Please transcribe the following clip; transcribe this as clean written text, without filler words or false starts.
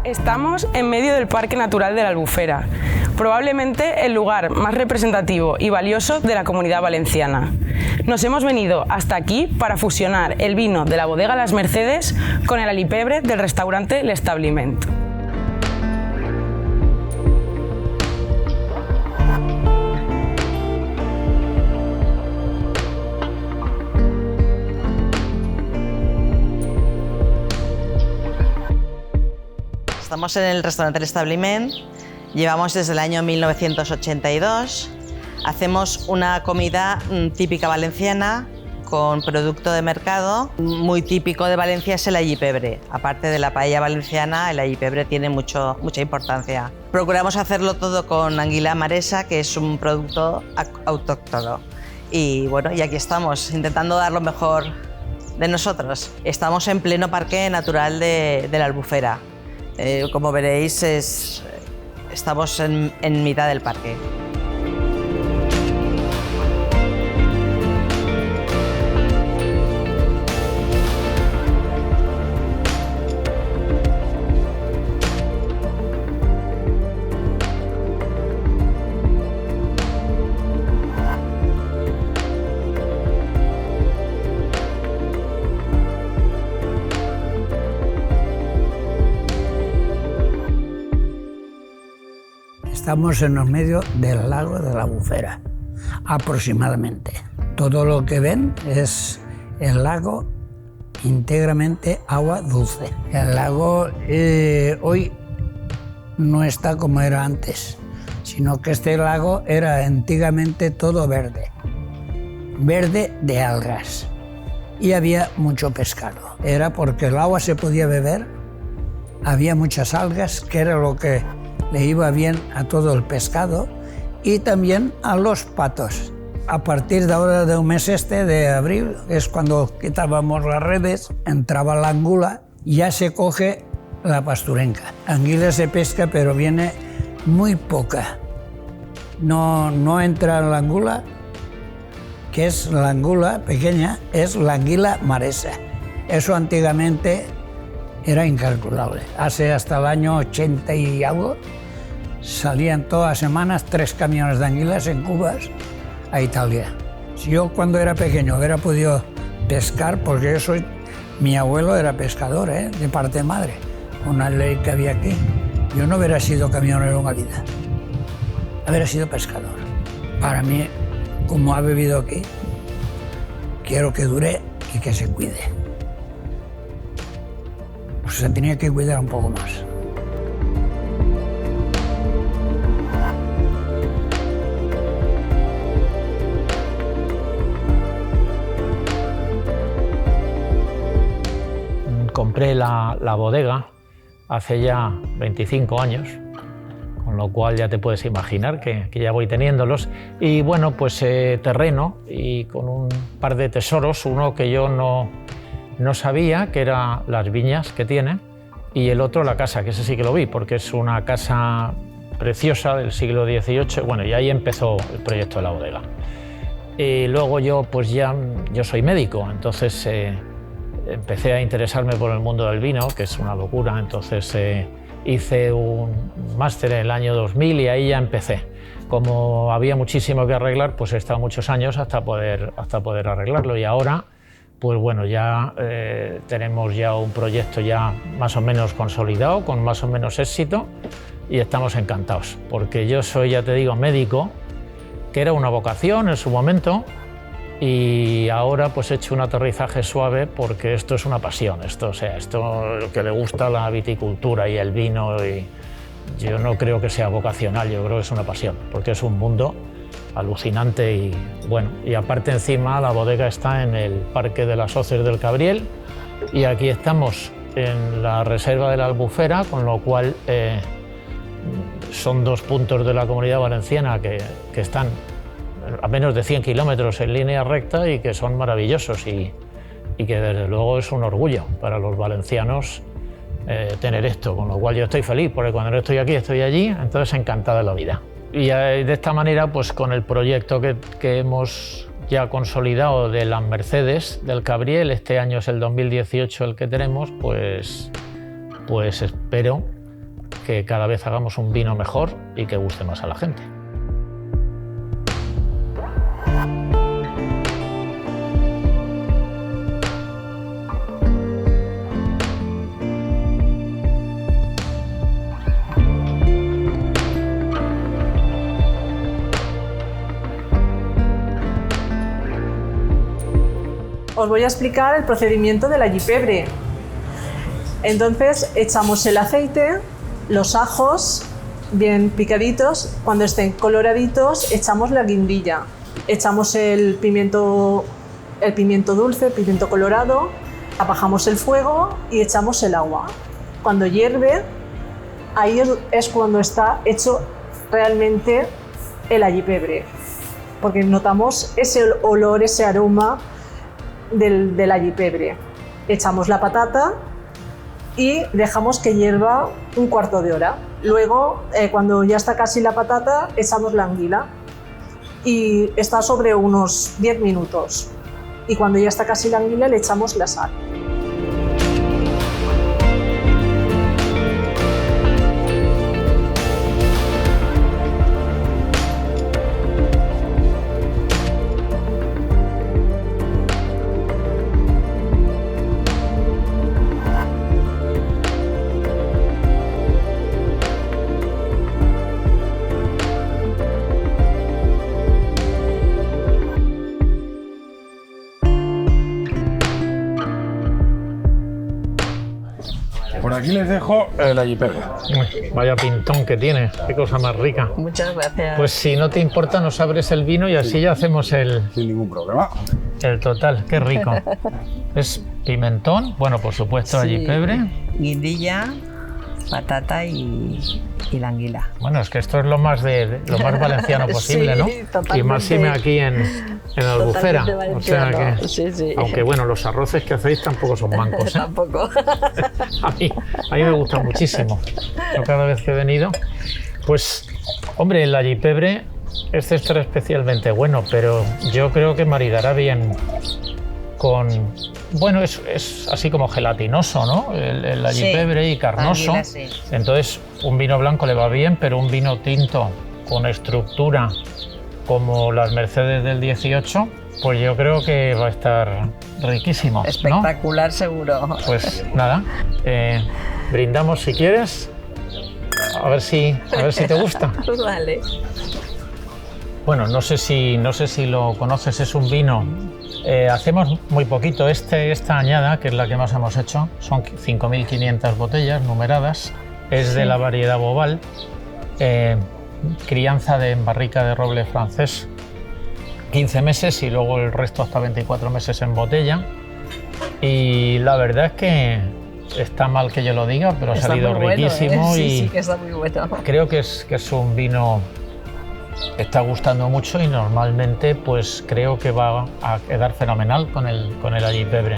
Estamos en medio del Parque Natural de la Albufera, probablemente el lugar más representativo y valioso de la Comunidad Valenciana. Nos hemos venido hasta aquí para fusionar el vino de la bodega Las Mercedes con el alipebre del restaurante L'Establiment. Estamos en el restaurante L'Establiment, llevamos desde el año 1982, hacemos una comida típica valenciana con producto de mercado. Muy típico de Valencia es el allipebre. Aparte de la paella valenciana, el allipebre tiene mucha importancia. Procuramos hacerlo todo con anguila maresa, que es un producto autóctono. Y bueno, y aquí estamos, intentando dar lo mejor de nosotros. Estamos en pleno Parque Natural de la Albufera. Como veréis, estamos en mitad del parque. Estamos en el medio del lago de la Albufera, aproximadamente. Todo lo que ven es el lago íntegramente agua dulce. El lago hoy no está como era antes, sino que este lago era antiguamente todo verde, verde de algas. Y había mucho pescado. Era porque el agua se podía beber, había muchas algas, que era lo que le iba bien a todo el pescado y también a los patos. A partir de ahora de un mes de abril, es cuando quitábamos las redes, entraba la angula y ya se coge la pasturenca. Anguila se pesca, pero viene muy poca. No entra la angula, que es la angula pequeña, es la anguila maresa. Eso antiguamente era incalculable. Hasta el año 80 y algo, salían todas las semanas 3 camiones de anguilas en cubas a Italia. Si yo cuando era pequeño hubiera podido pescar, porque mi abuelo era pescador, de parte de madre, una ley que había aquí, yo no hubiera sido camionero en la vida, hubiera sido pescador. Para mí, como ha vivido aquí, quiero que dure y que se cuide. Pues se tenía que cuidar un poco más. Compré la bodega hace ya 25 años, con lo cual ya te puedes imaginar que ya voy teniéndolos. Y bueno, pues terreno y con un par de tesoros, uno que yo no sabía, que eran las viñas que tiene, y el otro la casa, que ese sí que lo vi, porque es una casa preciosa del siglo XVIII. Bueno, y ahí empezó el proyecto de la bodega. Y luego yo soy médico, entonces empecé a interesarme por el mundo del vino, que es una locura. Entonces hice un máster en el año 2000 y ahí ya empecé. Como había muchísimo que arreglar, pues he estado muchos años hasta poder arreglarlo, y ahora pues bueno, ya tenemos ya un proyecto ya más o menos consolidado, con más o menos éxito, y estamos encantados, porque yo soy, ya te digo, médico, que era una vocación en su momento, y ahora pues he hecho un aterrizaje suave porque esto es una pasión, esto que le gusta la viticultura y el vino, y yo no creo que sea vocacional, yo creo que es una pasión, porque es un mundo alucinante. Y bueno, y aparte encima la bodega está en el Parque de las Hoces del Cabriel, y aquí estamos en la reserva de la Albufera, con lo cual son 2 puntos de la Comunidad Valenciana que están a menos de 100 kilómetros en línea recta y que son maravillosos, y que desde luego es un orgullo para los valencianos tener esto, con lo cual yo estoy feliz, porque cuando no estoy aquí estoy allí, entonces encantado de la vida. Y de esta manera, pues con el proyecto que hemos ya consolidado de Las Mercedes del Cabriel, este año es el 2018 el que tenemos, pues espero que cada vez hagamos un vino mejor y que guste más a la gente. Os voy a explicar el procedimiento del allipebre. Entonces echamos el aceite, los ajos bien picaditos, cuando estén coloraditos echamos la guindilla, echamos el pimiento dulce, el pimiento colorado, apagamos el fuego y echamos el agua. Cuando hierve, ahí es cuando está hecho realmente el allipebre, porque notamos ese olor, ese aroma del allipebre. Echamos la patata y dejamos que hierva un cuarto de hora. Luego, cuando ya está casi la patata, echamos la anguila y está sobre unos 10 minutos. Y cuando ya está casi la anguila, le echamos la sal. Por aquí les dejo el allipebre. Vaya pintón que tiene, qué cosa más rica. Muchas gracias. Pues si no te importa, nos abres el vino y así ya hacemos Sin ningún problema. el total. Qué rico. Es pimentón, bueno, por supuesto, Sí. allipebre. Guindilla, patata y la anguila. Bueno, es que esto es lo más valenciano posible, Sí, ¿no? totalmente. Y máxime aquí en Albufera. Totalmente O sea valenciano. que, Sí. aunque bueno, los arroces que hacéis tampoco son mancos, ¿eh? Tampoco. A mí me gusta muchísimo. Yo cada vez que he venido, pues, hombre, el allipebre, este estará especialmente bueno, pero yo creo que maridará bien con... Bueno, es así como gelatinoso, ¿no? El allipebre y carnoso. Anguila, sí. Entonces, un vino blanco le va bien, pero un vino tinto con estructura como las Mercedes del 18, pues yo creo que va a estar riquísimo, ¿no? Espectacular, seguro. Pues nada, brindamos si quieres, a ver si te gusta. Vale. Bueno, no sé si lo conoces, es un vino. Hacemos muy poquito, esta añada, que es la que más hemos hecho, son 5.500 botellas numeradas, es de la variedad Boval, crianza en barrica de roble francés, 15 meses y luego el resto hasta 24 meses en botella. Y la verdad es que está mal que yo lo diga, pero ha Está salido muy bueno, riquísimo y Sí, que está muy bueno. creo que es un vino que está gustando mucho y normalmente pues creo que va a quedar fenomenal con el allipebre.